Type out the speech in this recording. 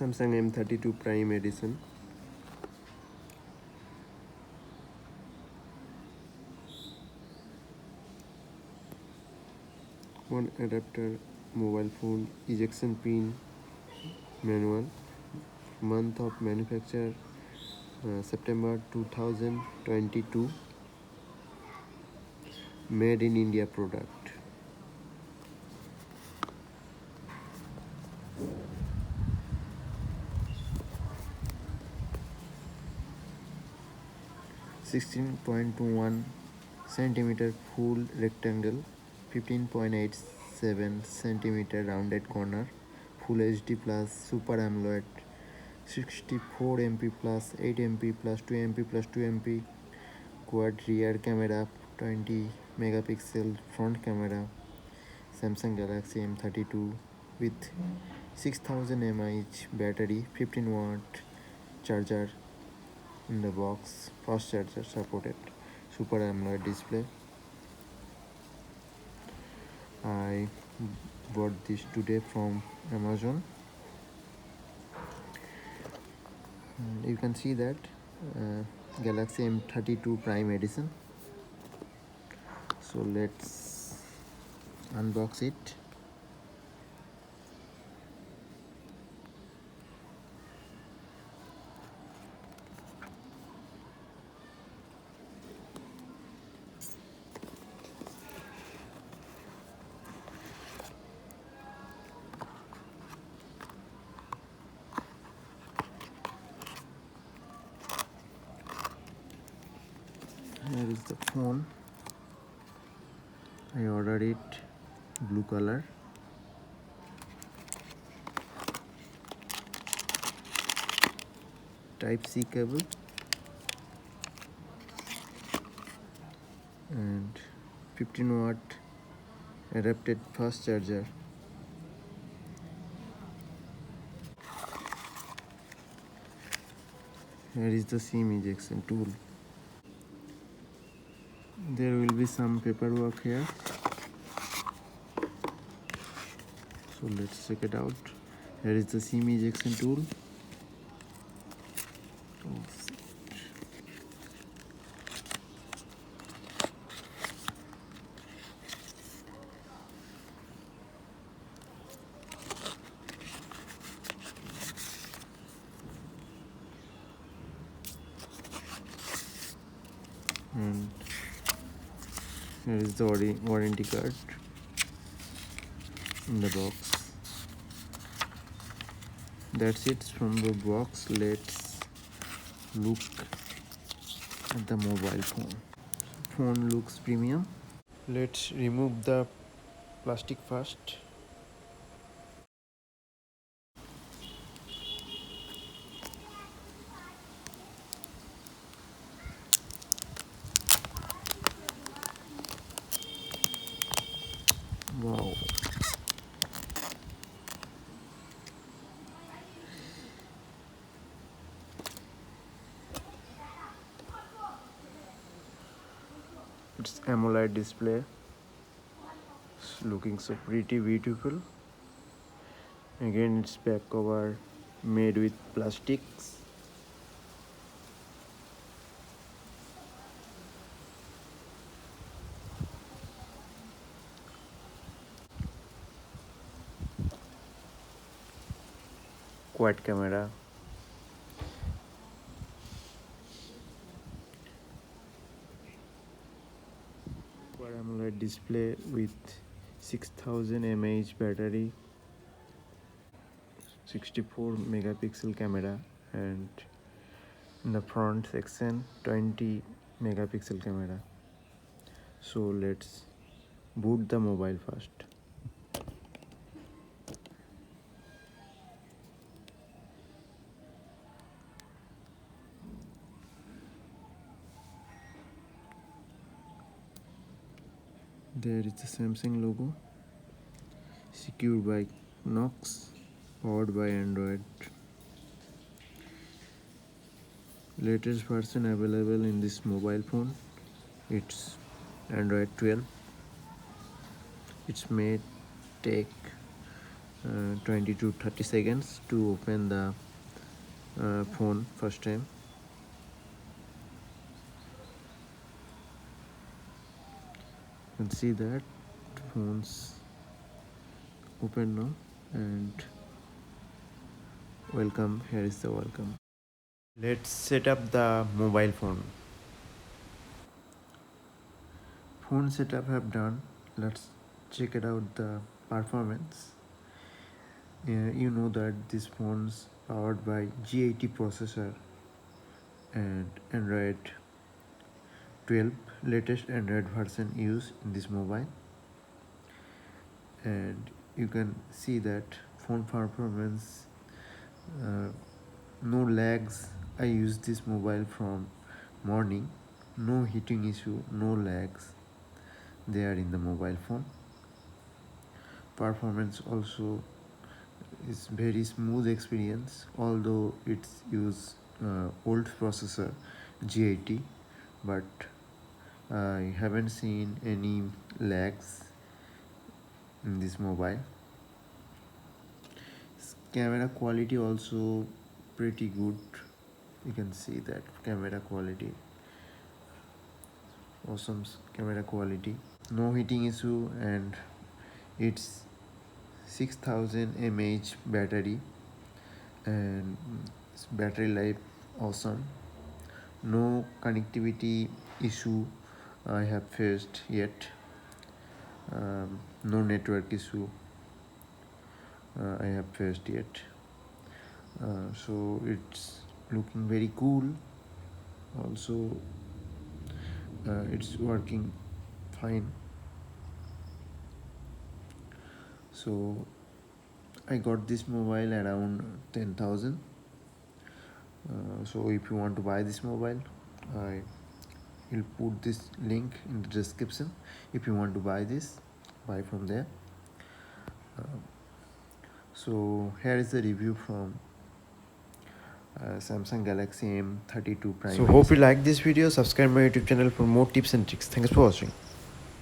Samsung M32 Prime Edition. One adapter, mobile phone, ejection pin, manual. Month of manufacture September 2022. Made in India product. (16.21 centimeter full rectangle, 15.87 centimeter rounded corner, Full HD plus Super AMOLED, 64 MP plus 8 MP plus 2 MP plus 2 MP, quad rear camera, 20 megapixel front camera, Samsung Galaxy M32 with 6000 mAh battery, 15-watt charger in the box, fast charger supported, Super AMOLED display. I bought this today from Amazon. And you can see that Galaxy M32 Prime Edition. So let's unbox it. Here is the phone. I ordered it blue color. Type-C cable and 15-watt adapted fast charger. Here is the SIM ejection tool. There will be some paperwork here. So let's check it out. Here is the SIM ejection tool. And here is the warranty card in the box. That's it from the box. Let's look at the mobile phone. Phone looks premium. Let's remove the plastic first. Wow. It's AMOLED display. It's looking so pretty beautiful. Again, its back cover made with plastics. Quad camera. Quad AMOLED display with 6000 mAh battery, 64 megapixel camera, and in the front section 20 megapixel camera. So let's boot the mobile first. There is the Samsung logo, secured by Knox, powered by Android. Latest version available in this mobile phone, it's Android 12. It may take 20 to 30 seconds to open the phone first time. You can see that phones open now, and welcome, here is the welcome. Let's set up the mobile phone setup have done. Let's check it out the performance. You know that this phone's powered by G80 processor and Android 12, latest Android version used in this mobile. And you can see that phone performance, no lags. I use this mobile from morning, no heating issue, no lags there in the mobile phone. Performance also is very smooth experience, although it's use old processor G80, but I haven't seen any lags in this mobile. Camera quality also pretty good. You can see that camera quality, awesome camera quality, no heating issue, and it's 6000 mAh battery, and battery life awesome. No connectivity issue I have faced yet. No network issue I have faced yet. So it's looking very cool. Also, it's working fine. So I got this mobile around 10,000. So if you want to buy this mobile, I will put this link in the description. If you want to buy this, buy from there. So here is the review from Samsung Galaxy M32 Prime. So hope you like this video. Subscribe my YouTube channel for more tips and tricks. Thanks for watching.